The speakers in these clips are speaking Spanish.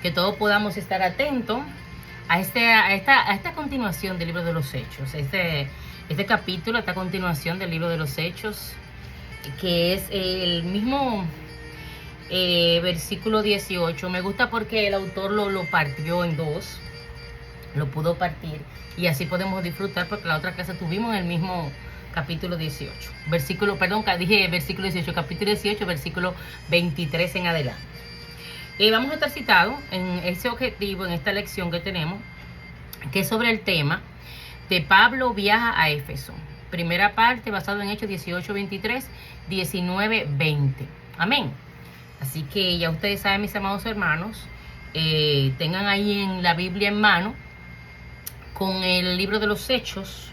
que todos podamos estar atentos a esta continuación del libro de los Hechos, este capítulo, esta continuación del libro de los Hechos, que es el mismo versículo 18. Me gusta porque el autor lo partió en dos, lo pudo partir, y así podemos disfrutar, porque la otra clase tuvimos el mismo capítulo 18, versículo 18, capítulo 18, versículo 23 en adelante. Vamos a estar citados en ese objetivo, en esta lección que tenemos, que es sobre el tema de Pablo viaja a Éfeso. Primera parte, basado en Hechos 18, 23, 19, 20. Amén. Así que ya ustedes saben, mis amados hermanos, tengan ahí en la Biblia en mano, con el libro de los Hechos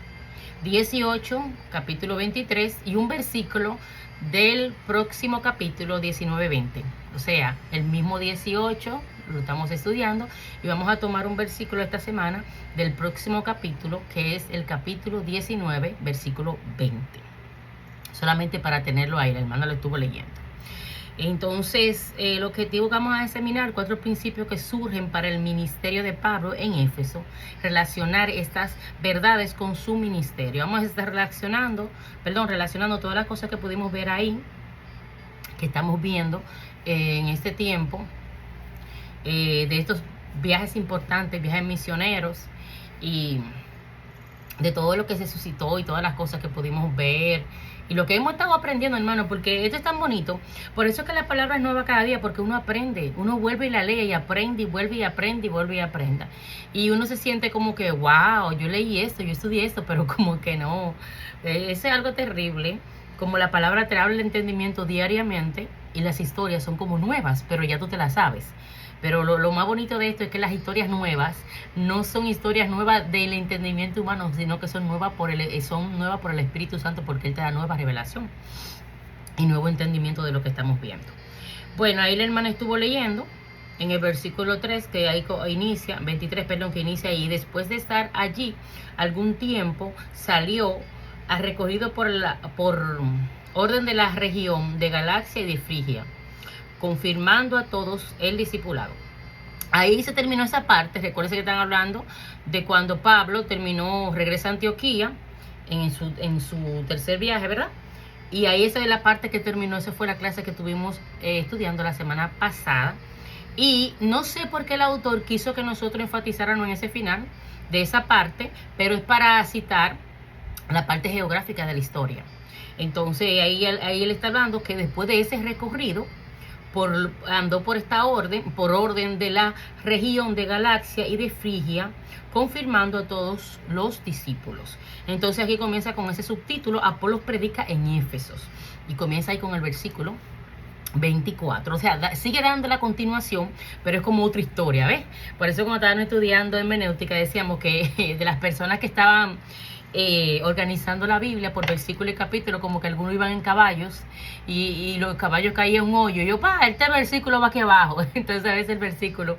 18, capítulo 23, y un versículo del próximo capítulo 19, 20. O sea, el mismo 18 lo estamos estudiando, y vamos a tomar un versículo esta semana del próximo capítulo, que es el capítulo 19, versículo 20. Solamente para tenerlo ahí, la hermana lo estuvo leyendo. Entonces, el objetivo que vamos a examinar, 4 principios que surgen para el ministerio de Pablo en Éfeso, relacionar estas verdades con su ministerio. Vamos a estar relacionando todas las cosas que pudimos ver ahí, que estamos viendo en este tiempo, de estos viajes importantes, viajes misioneros, y de todo lo que se suscitó y todas las cosas que pudimos ver y lo que hemos estado aprendiendo, hermano, porque esto es tan bonito. Por eso es que la palabra es nueva cada día, porque uno aprende, uno vuelve y la lee y aprende y vuelve y aprende y vuelve y aprenda, y uno se siente como que wow, yo leí esto, yo estudié esto, pero como que no. Eso es algo terrible, como la palabra te habla el entendimiento diariamente y las historias son como nuevas, pero ya tú te las sabes. Pero lo más bonito de esto es que las historias nuevas no son historias nuevas del entendimiento humano, sino que son nuevas por el Espíritu Santo, porque Él te da nueva revelación y nuevo entendimiento de lo que estamos viendo. Bueno, ahí la hermana estuvo leyendo en el versículo 3, que ahí inicia, 23, perdón, que inicia ahí. Después de estar allí algún tiempo, salió recogido por orden de la región de Galacia y de Frigia, confirmando a todos el discipulado. Ahí se terminó esa parte. Recuerden que están hablando de cuando Pablo regresa a Antioquía en su tercer viaje, ¿verdad? Y ahí esa es la parte que terminó. Esa fue la clase que estuvimos estudiando la semana pasada. Y no sé por qué el autor quiso que nosotros enfatizáramos en ese final de esa parte, pero es para citar la parte geográfica de la historia. Entonces ahí él está hablando que después de ese recorrido, andó por orden de la región de Galacia y de Frigia, confirmando a todos los discípulos. Entonces aquí comienza con ese subtítulo: Apolos predica en Éfesos, y comienza ahí con el versículo 24. O sea, sigue dando la continuación, pero es como otra historia, ¿ves? Por eso cuando estaban estudiando hermenéutica decíamos que de las personas que estaban organizando la Biblia por versículo y capítulo, como que algunos iban en caballos y los caballos caían en un hoyo. Y yo, este versículo va aquí abajo. Entonces a veces el versículo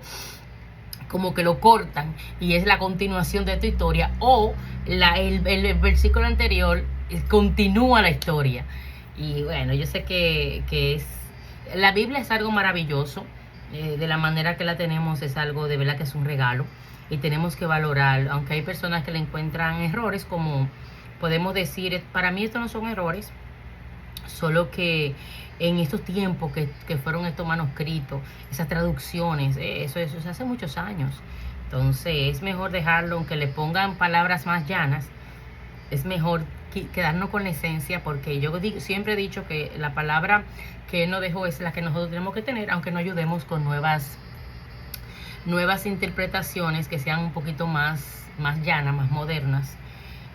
como que lo cortan y es la continuación de tu historia, o el versículo anterior continúa la historia. Y bueno, yo sé que la Biblia es algo maravilloso. De la manera que la tenemos es algo de verdad que es un regalo, y tenemos que valorar, aunque hay personas que le encuentran errores, como podemos decir, para mí estos no son errores, solo que en estos tiempos que fueron estos manuscritos, esas traducciones, eso hace muchos años. Entonces es mejor dejarlo, aunque le pongan palabras más llanas, es mejor quedarnos con la esencia, porque yo siempre he dicho que la palabra que Él nos dejó es la que nosotros tenemos que tener, aunque nos ayudemos con nuevas interpretaciones que sean un poquito más llanas, más modernas,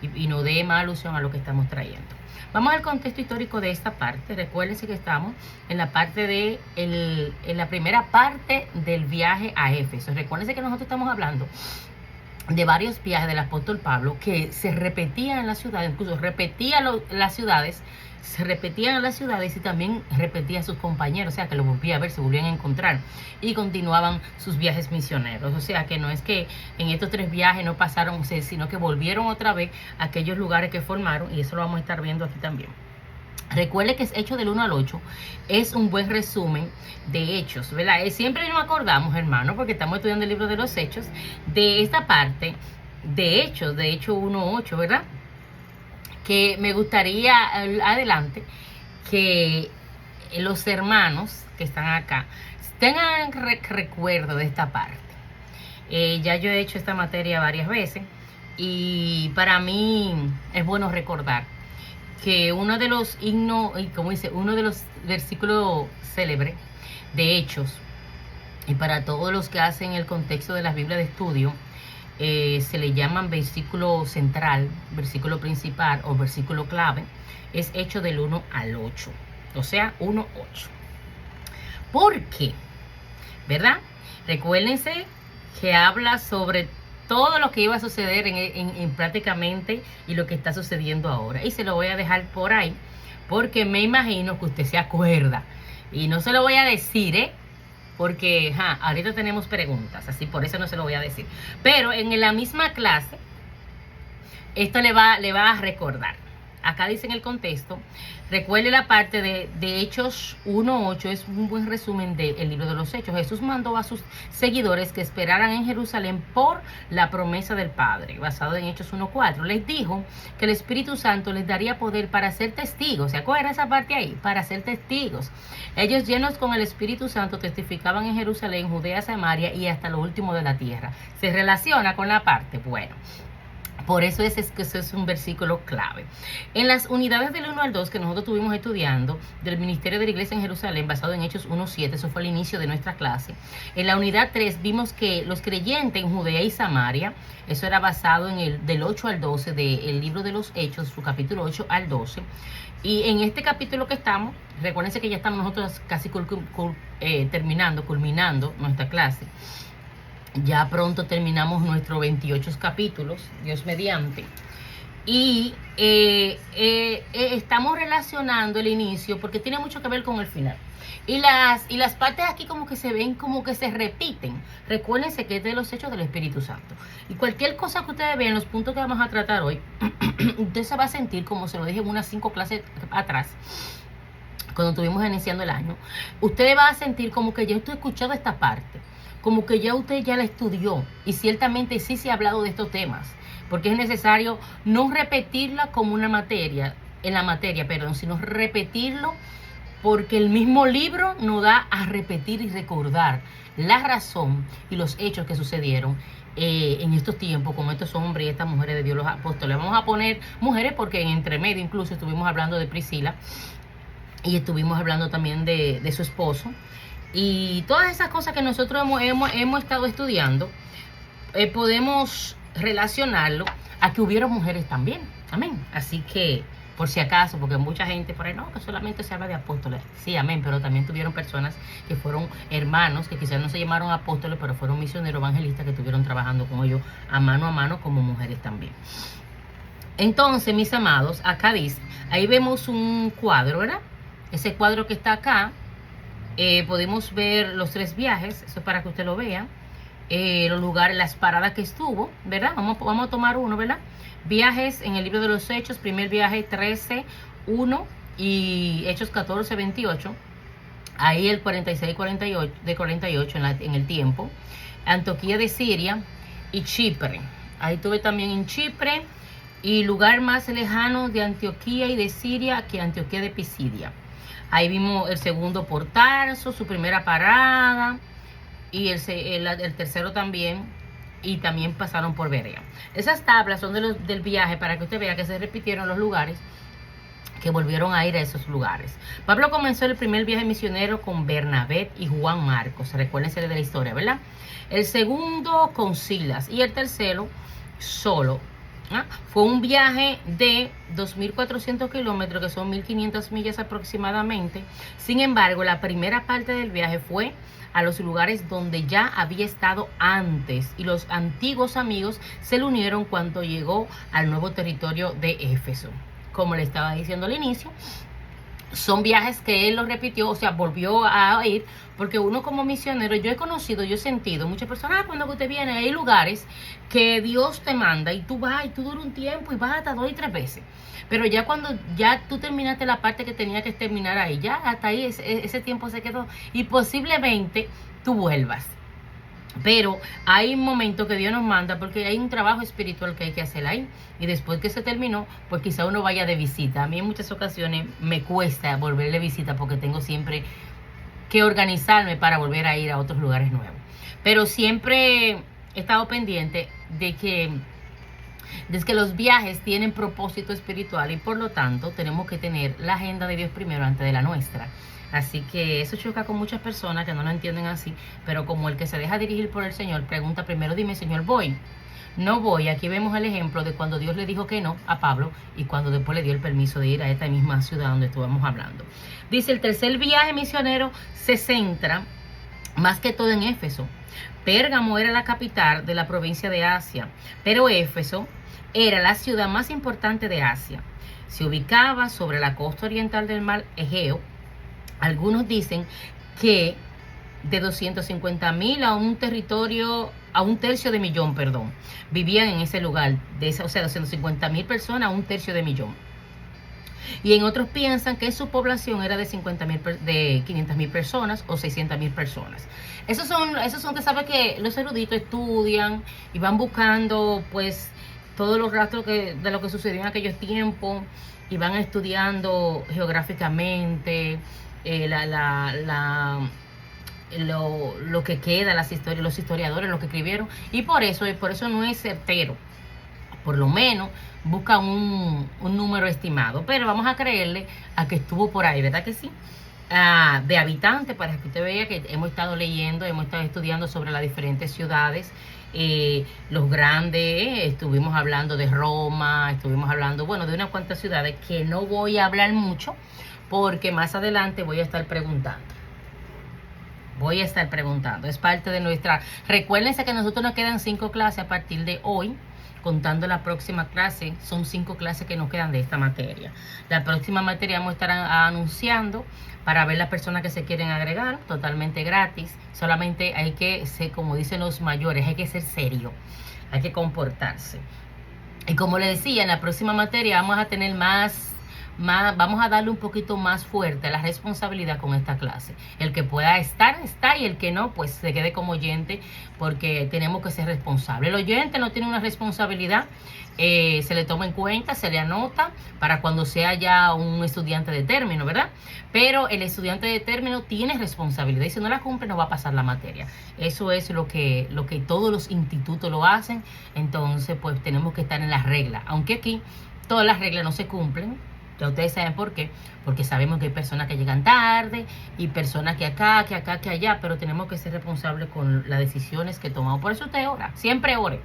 y no dé más alusión a lo que estamos trayendo. Vamos al contexto histórico de esta parte. Recuérdense que estamos en la parte en la primera parte del viaje a Éfeso. Recuérdense que nosotros estamos hablando de varios viajes del apóstol Pablo que se repetían en las ciudades, incluso se repetían en las ciudades y también repetía a sus compañeros, o sea que lo volvía a ver, se volvían a encontrar y continuaban sus viajes misioneros. O sea que no es que en estos 3 viajes no pasaron, sino que volvieron otra vez a aquellos lugares que formaron, y eso lo vamos a estar viendo aquí también. Recuerde que es Hechos del 1 al 8, es un buen resumen de Hechos, ¿verdad? Siempre nos acordamos, hermano, porque estamos estudiando el libro de los Hechos, de esta parte de Hechos, de Hechos 1 8, ¿verdad? Que me gustaría adelante que los hermanos que están acá tengan recuerdo de esta parte. Ya yo he hecho esta materia varias veces y para mí es bueno recordar que uno de los himnos, como dice, uno de los versículos célebres de Hechos, y para todos los que hacen el contexto de las Biblias de estudio, se le llaman versículo central, versículo principal o versículo clave, es Hechos del 1 al 8, o sea, 1, 8. ¿Por qué? ¿Verdad? Recuérdense que habla sobre todo lo que iba a suceder en prácticamente y lo que está sucediendo ahora. Y se lo voy a dejar por ahí, porque me imagino que usted se acuerda. Y no se lo voy a decir, porque ahorita tenemos preguntas, así por eso no se lo voy a decir. Pero en la misma clase, esto le va a recordar. Acá dice en el contexto, recuerde la parte de Hechos 1.8, es un buen resumen del libro de los Hechos. Jesús mandó a sus seguidores que esperaran en Jerusalén por la promesa del Padre, basado en Hechos 1.4. Les dijo que el Espíritu Santo les daría poder para ser testigos. ¿Se acuerdan esa parte ahí? Para ser testigos. Ellos, llenos con el Espíritu Santo, testificaban en Jerusalén, Judea, Samaria y hasta lo último de la tierra. ¿Se relaciona con la parte? Bueno, por eso es que eso es un versículo clave. En las unidades del 1 al 2 que nosotros estuvimos estudiando del Ministerio de la Iglesia en Jerusalén, basado en Hechos 1.7, eso fue el inicio de nuestra clase. En la unidad 3 vimos que los creyentes en Judea y Samaria, eso era basado en el del 8 al 12 del libro de los Hechos, su capítulo 8 al 12. Y en este capítulo que estamos, recuérdense que ya estamos nosotros casi culminando nuestra clase. Ya pronto terminamos nuestros 28 capítulos, Dios mediante. Y estamos relacionando el inicio porque tiene mucho que ver con el final. Y las partes aquí como que se ven, como que se repiten. Recuérdense que es de los Hechos del Espíritu Santo. Y cualquier cosa que ustedes vean, los puntos que vamos a tratar hoy, usted se va a sentir, como se lo dije en unas 5 clases atrás, cuando estuvimos iniciando el año, usted va a sentir como que yo estoy escuchando esta parte, como que ya usted ya la estudió y ciertamente sí se ha hablado de estos temas, porque es necesario no repetirla como una materia, sino repetirlo porque el mismo libro nos da a repetir y recordar la razón y los hechos que sucedieron en estos tiempos con estos hombres y estas mujeres de Dios, los apóstoles. Vamos a poner mujeres porque en entremedio incluso estuvimos hablando de Priscila y estuvimos hablando también de su esposo. Y todas esas cosas que nosotros hemos estado estudiando, podemos relacionarlo a que hubieron mujeres también. Amén. Así que, por si acaso, porque mucha gente por ahí, no, que solamente se habla de apóstoles. Sí, amén, pero también tuvieron personas que fueron hermanos, que quizás no se llamaron apóstoles, pero fueron misioneros evangelistas que estuvieron trabajando con ellos a mano como mujeres también. Entonces, mis amados, acá dice, ahí vemos un cuadro, ¿verdad? Ese cuadro que está acá, podemos ver los 3 viajes, eso es para que usted lo vea, los lugares, las paradas que estuvo, ¿verdad? Vamos a tomar uno, ¿verdad? Viajes en el libro de los Hechos, primer viaje 13:1 y Hechos 14:28, ahí el 46-48 en el tiempo, Antioquía de Siria y Chipre, ahí tuve también en Chipre y lugar más lejano de Antioquía y de Siria que Antioquía de Pisidia. Ahí vimos el segundo por Tarso, su primera parada, y el tercero también, y también pasaron por Berea. Esas tablas son del viaje para que usted vea que se repitieron los lugares, que volvieron a ir a esos lugares. Pablo comenzó el primer viaje misionero con Bernabé y Juan Marcos, recuérdense de la historia, ¿verdad? El segundo con Silas y el tercero solo. Fue un viaje de 2.400 kilómetros, que son 1.500 millas aproximadamente. Sin embargo, la primera parte del viaje fue a los lugares donde ya había estado antes y los antiguos amigos se le unieron cuando llegó al nuevo territorio de Éfeso. Como le estaba diciendo al inicio, son viajes que él los repitió, o sea, volvió a ir, porque uno como misionero, yo he sentido muchas personas, cuando usted viene, hay lugares que Dios te manda y tú vas y tú duras un tiempo y vas hasta 2 y 3 veces. Pero ya cuando ya tú terminaste la parte que tenía que terminar ahí, ya hasta ahí ese tiempo se quedó y posiblemente tú vuelvas. Pero hay momentos que Dios nos manda porque hay un trabajo espiritual que hay que hacer ahí. Y después que se terminó, pues quizá uno vaya de visita. A mí en muchas ocasiones me cuesta volver de visita porque tengo siempre que organizarme para volver a ir a otros lugares nuevos. Pero siempre he estado pendiente de que los viajes tienen propósito espiritual y por lo tanto tenemos que tener la agenda de Dios primero antes de la nuestra. Así que eso choca con muchas personas que no lo entienden así, pero como el que se deja dirigir por el Señor pregunta primero, dime Señor, ¿voy? No voy. Aquí vemos el ejemplo de cuando Dios le dijo que no a Pablo y cuando después le dio el permiso de ir a esta misma ciudad donde estuvimos hablando. Dice, el tercer viaje misionero se centra más que todo en Éfeso. Pérgamo era la capital de la provincia de Asia, pero Éfeso era la ciudad más importante de Asia. Se ubicaba sobre la costa oriental del mar Egeo. Algunos dicen que de 250,000 a un tercio de millón, vivían en ese lugar, o sea, 250,000 personas a un tercio de millón. Y en otros piensan que su población era de 500,000 personas o 600,000 personas. Esos son, que sabe que los eruditos estudian y van buscando, pues, todos los rastros de lo que sucedió en aquellos tiempos y van estudiando geográficamente lo que queda, las historias, los historiadores, lo que escribieron, y por eso no es certero. Por lo menos busca un número estimado, pero vamos a creerle a que estuvo por ahí, ¿verdad que sí? De habitantes, para que usted vea que hemos estado leyendo, hemos estado estudiando sobre las diferentes ciudades, los grandes, estuvimos hablando de Roma, estuvimos hablando, bueno, de unas cuantas ciudades que no voy a hablar mucho, porque más adelante voy a estar preguntando. Es parte de nuestra... Recuérdense que a nosotros nos quedan 5 clases a partir de hoy, contando la próxima clase. Son 5 clases que nos quedan de esta materia. La próxima materia vamos a estar anunciando para ver las personas que se quieren agregar, totalmente gratis. Solamente hay que ser, como dicen los mayores, hay que ser serio, hay que comportarse. Y como les decía, en la próxima materia vamos a tener vamos a darle un poquito más fuerte la responsabilidad con esta clase. El que pueda estar, está, y el que no, pues se quede como oyente, porque tenemos que ser responsables. El oyente no tiene una responsabilidad, se le toma en cuenta, se le anota para cuando sea ya un estudiante de término, ¿verdad? Pero el estudiante de término tiene responsabilidad y si no la cumple no va a pasar la materia. Eso es lo que todos los institutos lo hacen. Entonces, pues tenemos que estar en las reglas, aunque aquí todas las reglas no se cumplen. Ya ustedes saben por qué, porque sabemos que hay personas que llegan tarde y personas que acá, que allá, pero tenemos que ser responsables con las decisiones que tomamos. Por eso usted ora, siempre ore.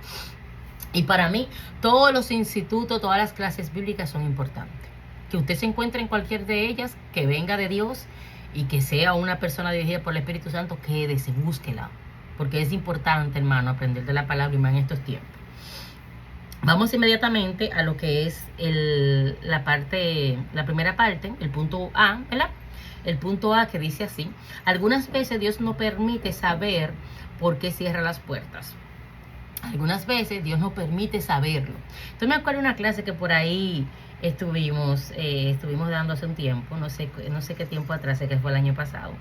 Y para mí, todos los institutos, todas las clases bíblicas son importantes. Que usted se encuentre en cualquier de ellas, que venga de Dios y que sea una persona dirigida por el Espíritu Santo, quédese, búsquela. Porque es importante, hermano, aprender de la palabra y más en estos tiempos. Vamos inmediatamente a lo que es la primera parte, el punto A, ¿verdad? El punto A, que dice así: algunas veces Dios no permite saber por qué cierra las puertas. Algunas veces Dios no permite saberlo. Entonces me acuerdo de una clase que por ahí estuvimos dando hace un tiempo, no sé qué tiempo atrás, sé que fue el año pasado.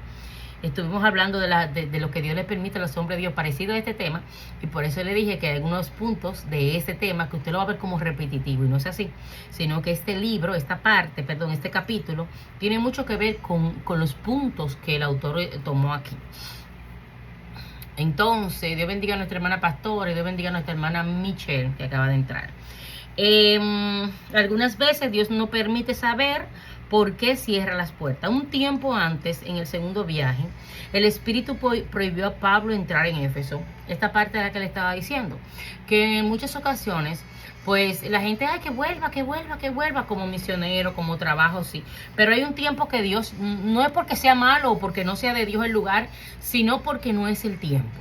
Estuvimos hablando de lo que Dios le permite a los hombres de Dios, parecido a este tema, y por eso le dije que hay algunos puntos de este tema que usted lo va a ver como repetitivo, y no es así, sino que este capítulo, tiene mucho que ver con los puntos que el autor tomó aquí. Entonces, Dios bendiga a nuestra hermana Pastora, y Dios bendiga a nuestra hermana Michelle, que acaba de entrar. Algunas veces Dios no permite saber por qué cierra las puertas. Un tiempo antes, en el segundo viaje, el Espíritu prohibió a Pablo entrar en Éfeso. Esta parte era la que le estaba diciendo, que en muchas ocasiones, pues la gente, que vuelva como misionero, como trabajo, sí. Pero hay un tiempo que Dios, no es porque sea malo o porque no sea de Dios el lugar, sino porque no es el tiempo.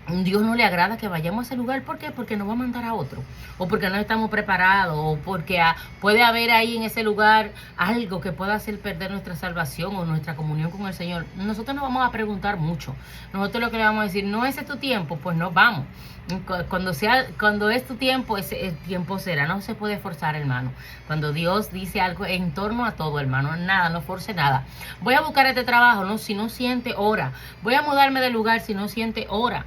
Dios no le agrada que vayamos a ese lugar. ¿Por qué? Porque nos va a mandar a otro. O porque no estamos preparados. O porque puede haber ahí en ese lugar algo que pueda hacer perder nuestra salvación o nuestra comunión con el Señor. Nosotros nos vamos a preguntar mucho. Nosotros lo que le vamos a decir, no, ese es tu tiempo, pues no vamos. Cuando es tu tiempo, ese tiempo será. No se puede forzar, hermano. Cuando Dios dice algo en torno a todo, hermano, nada, no force nada. Voy a buscar este trabajo, no, si no siente, ora. Voy a mudarme de lugar, si no siente, ora.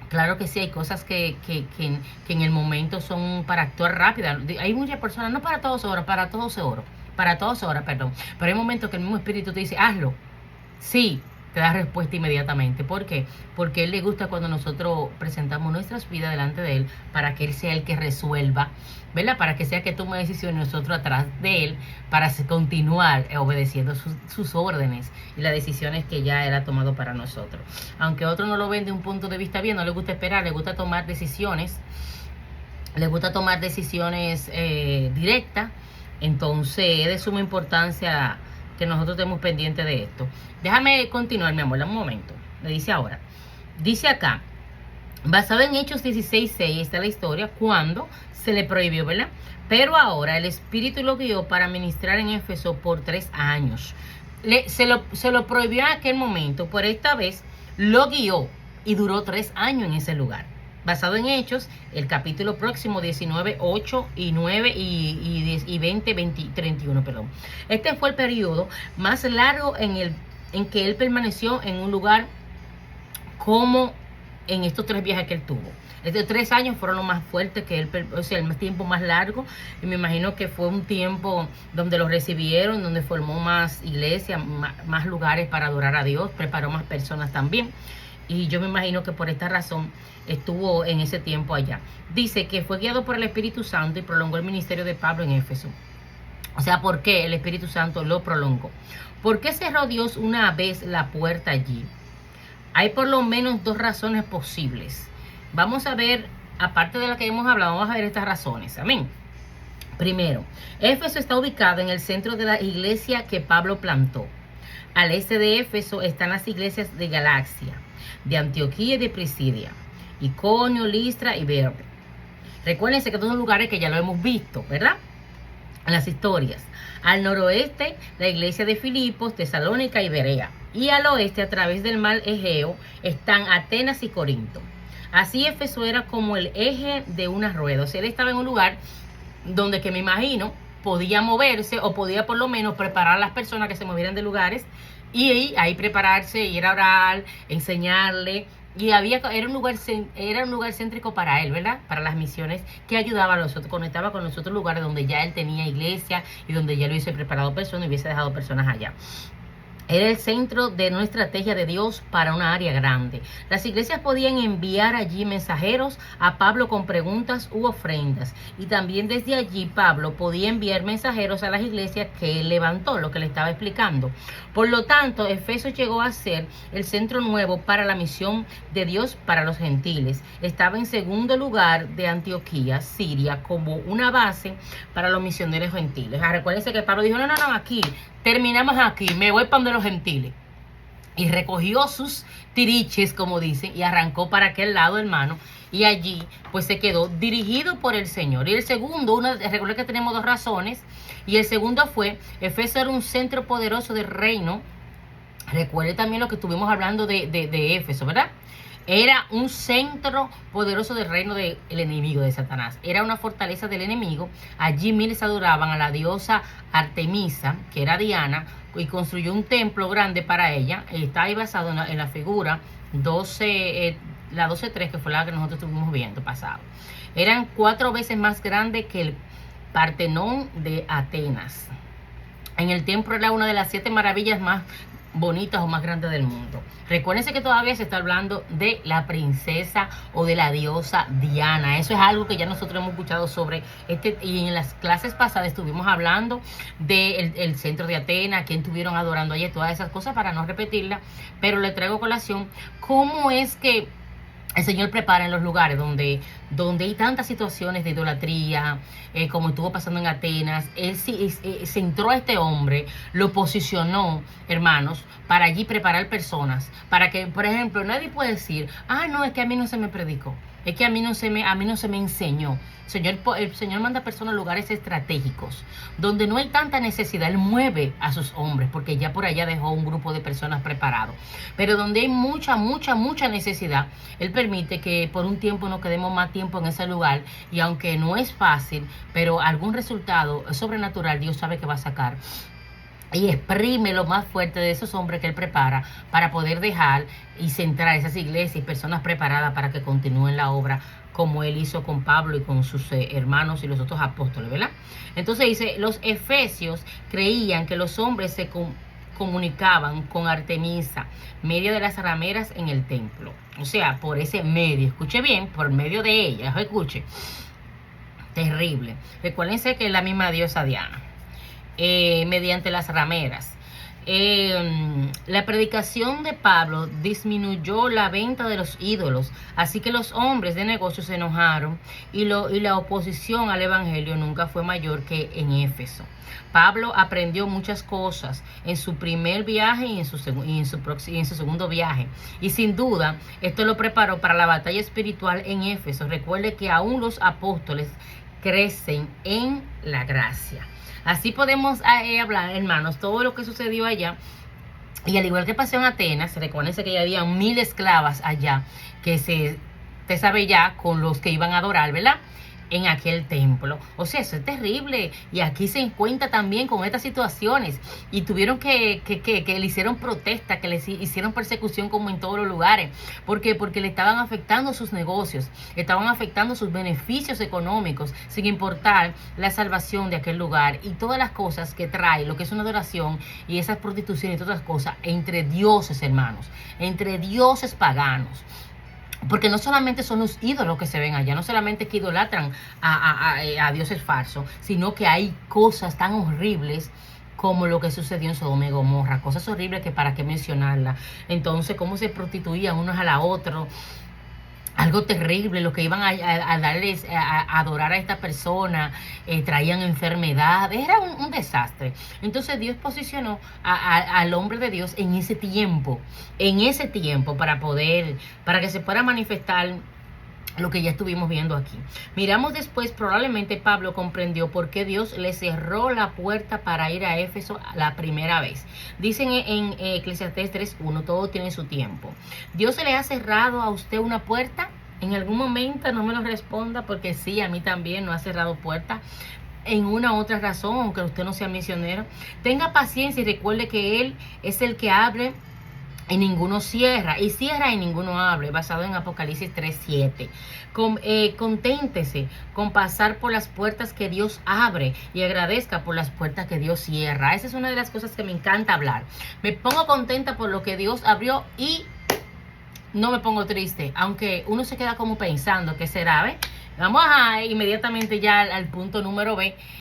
Claro que sí, hay cosas que en el momento son para actuar rápida. Hay muchas personas, no para todos ora, para todos ora, perdón. Pero hay momentos que el mismo Espíritu te dice, hazlo. Sí, te da respuesta inmediatamente. ¿Por qué? Porque a Él le gusta cuando nosotros presentamos nuestras vidas delante de Él para que Él sea el que resuelva, ¿verdad? Para que sea que tome decisiones nosotros atrás de Él para continuar obedeciendo sus órdenes y las decisiones que ya Él ha tomado para nosotros. Aunque otros no lo ven de un punto de vista bien, no les gusta esperar, les gusta tomar decisiones, directas. Entonces es de suma importancia que nosotros estemos pendientes de esto. Déjame continuar, mi amor, un momento. Me dice ahora. Dice acá, basado en Hechos 16:6, está la historia, cuando se le prohibió, ¿verdad? Pero ahora el Espíritu lo guió para ministrar en Éfeso por 3 años. Se lo prohibió en aquel momento, pero esta vez lo guió y duró 3 años en ese lugar. Basado en Hechos, el capítulo próximo 19, 8 y 9 y 20, 31, perdón. Este fue el periodo más largo en que él permaneció en un lugar como en estos 3 viajes que él tuvo. Estos 3 años fueron los más fuertes que él, o sea, el tiempo más largo. Y me imagino que fue un tiempo donde lo recibieron, donde formó más iglesias, más lugares para adorar a Dios, preparó más personas también. Y yo me imagino que por esta razón estuvo en ese tiempo allá. Dice que fue guiado por el Espíritu Santo y prolongó el ministerio de Pablo en Éfeso. O sea, ¿por qué el Espíritu Santo lo prolongó? ¿Por qué cerró Dios una vez la puerta allí? Hay por lo menos 2 razones posibles. Vamos a ver, aparte de la que hemos hablado, vamos a ver estas razones. Amén. Primero, Éfeso está ubicado en el centro de la iglesia que Pablo plantó. Al este de Éfeso están las iglesias de Galacia, de Antioquía y de Pisidia, Iconio, Listra y Derbe. Recuérdense que todos son lugares que ya lo hemos visto, ¿verdad? En las historias. Al noroeste, la iglesia de Filipos, Tesalónica y Berea. Y al oeste, a través del mar Egeo, están Atenas y Corinto. Así Éfeso era como el eje de una rueda. O sea, él estaba en un lugar donde, que me imagino, podía moverse o podía por lo menos preparar a las personas que se movieran de lugares y ahí prepararse, ir a orar, enseñarle. Y era un lugar céntrico para él, ¿verdad? Para las misiones, que ayudaba a nosotros, conectaba con los otros lugares donde ya él tenía iglesia y donde ya lo hubiese preparado personas y hubiese dejado personas allá. Era el centro de una estrategia de Dios para una área grande. Las iglesias podían enviar allí mensajeros a Pablo con preguntas u ofrendas. Y también desde allí Pablo podía enviar mensajeros a las iglesias que él levantó, lo que le estaba explicando. Por lo tanto, Éfeso llegó a ser el centro nuevo para la misión de Dios para los gentiles. Estaba en segundo lugar de Antioquía, Siria, como una base para los misioneros gentiles. Recuérdense que Pablo dijo, no, aquí. Terminamos aquí, me voy para donde los gentiles. Y recogió sus tiriches, como dicen, y arrancó para aquel lado, hermano. Y allí, pues se quedó dirigido por el Señor. Y el segundo, recuerden que tenemos 2 razones. Y el segundo fue, Éfeso era un centro poderoso del reino. Recuerde también lo que estuvimos hablando de Éfeso, ¿verdad? Era un centro poderoso del reino del enemigo de Satanás. Era una fortaleza del enemigo. Allí miles adoraban a la diosa Artemisa, que era Diana, y construyó un templo grande para ella. Está ahí basado en la figura 12, la 12.3, que fue la que nosotros estuvimos viendo pasado. Eran 4 veces más grande que el Partenón de Atenas. En el templo era una de las 7 maravillas más bonitas o más grandes del mundo. Recuérdense que todavía se está hablando de la princesa o de la diosa Diana. Eso es algo que ya nosotros hemos escuchado sobre y en las clases pasadas estuvimos hablando del centro de Atenas, quién estuvieron adorando allí, todas esas cosas para no repetirla, pero le traigo colación cómo es que el Señor prepara en los lugares donde hay tantas situaciones de idolatría, como estuvo pasando en Atenas. Él centró a este hombre, lo posicionó, hermanos, para allí preparar personas, para que, por ejemplo, nadie puede decir, no, es que a mí no se me predicó, es que a mí no se me enseñó. El Señor manda personas a lugares estratégicos, donde no hay tanta necesidad. Él mueve a sus hombres, porque ya por allá dejó un grupo de personas preparado. Pero donde hay mucha necesidad, Él permite que por un tiempo nos quedemos más tiempo en ese lugar. Y aunque no es fácil, pero algún resultado sobrenatural Dios sabe que va a sacar. Y exprime lo más fuerte de esos hombres que Él prepara para poder dejar y centrar esas iglesias y personas preparadas para que continúen la obra, como Él hizo con Pablo y con sus hermanos y los otros apóstoles, ¿verdad? Entonces dice, los efesios creían que los hombres se comunicaban con Artemisa, media de las rameras en el templo. O sea, por ese medio, escuche bien, por medio de ella, escuche. Terrible. Recuérdense que es la misma diosa Diana. Mediante las rameras. La predicación de Pablo disminuyó la venta de los ídolos, así que los hombres de negocios se enojaron y la oposición al evangelio nunca fue mayor que en Éfeso. Pablo aprendió muchas cosas en su primer viaje y en su segundo viaje, y sin duda esto lo preparó para la batalla espiritual en Éfeso. Recuerde que aún los apóstoles crecen en la gracia. Así podemos hablar, hermanos, todo lo que sucedió allá. Y al igual que pasó en Atenas, recuérdense que ya había 1000 esclavas allá, que usted sabe ya, con los que iban a adorar, ¿verdad?, en aquel templo. O sea, eso es terrible. Y aquí se encuentra también con estas situaciones. Y tuvieron que le hicieron protesta, que le hicieron persecución como en todos los lugares. ¿Por qué? Porque le estaban afectando sus negocios, estaban afectando sus beneficios económicos, sin importar la salvación de aquel lugar y todas las cosas que trae, lo que es una adoración y esas prostituciones y todas las cosas entre dioses, hermanos, entre dioses paganos. Porque no solamente son los ídolos que se ven allá, no solamente que idolatran a dioses falsos, sino que hay cosas tan horribles como lo que sucedió en Sodoma y Gomorra, cosas horribles que para qué mencionarlas. Entonces, cómo se prostituían unos a la otra, algo terrible, lo que iban a darles, a adorar a esta persona, traían enfermedades, era un desastre. Entonces Dios posicionó al hombre de Dios en ese tiempo, para que se pueda manifestar lo que ya estuvimos viendo aquí. Miramos después, probablemente Pablo comprendió por qué Dios le cerró la puerta para ir a Éfeso la primera vez. Dicen en Eclesiastés 3:1, todo tiene su tiempo. ¿Dios se le ha cerrado a usted una puerta? En algún momento, no me lo responda, porque sí, a mí también no ha cerrado puerta. En una u otra razón, aunque usted no sea misionero. Tenga paciencia y recuerde que Él es el que abre y ninguno cierra, y cierra y ninguno abre, basado en Apocalipsis 3:7. Conténtese con pasar por las puertas que Dios abre y agradezca por las puertas que Dios cierra. Esa es una de las cosas que me encanta hablar. Me pongo contenta por lo que Dios abrió y no me pongo triste, aunque uno se queda como pensando qué será, ¿ves? Vamos inmediatamente ya al punto número B.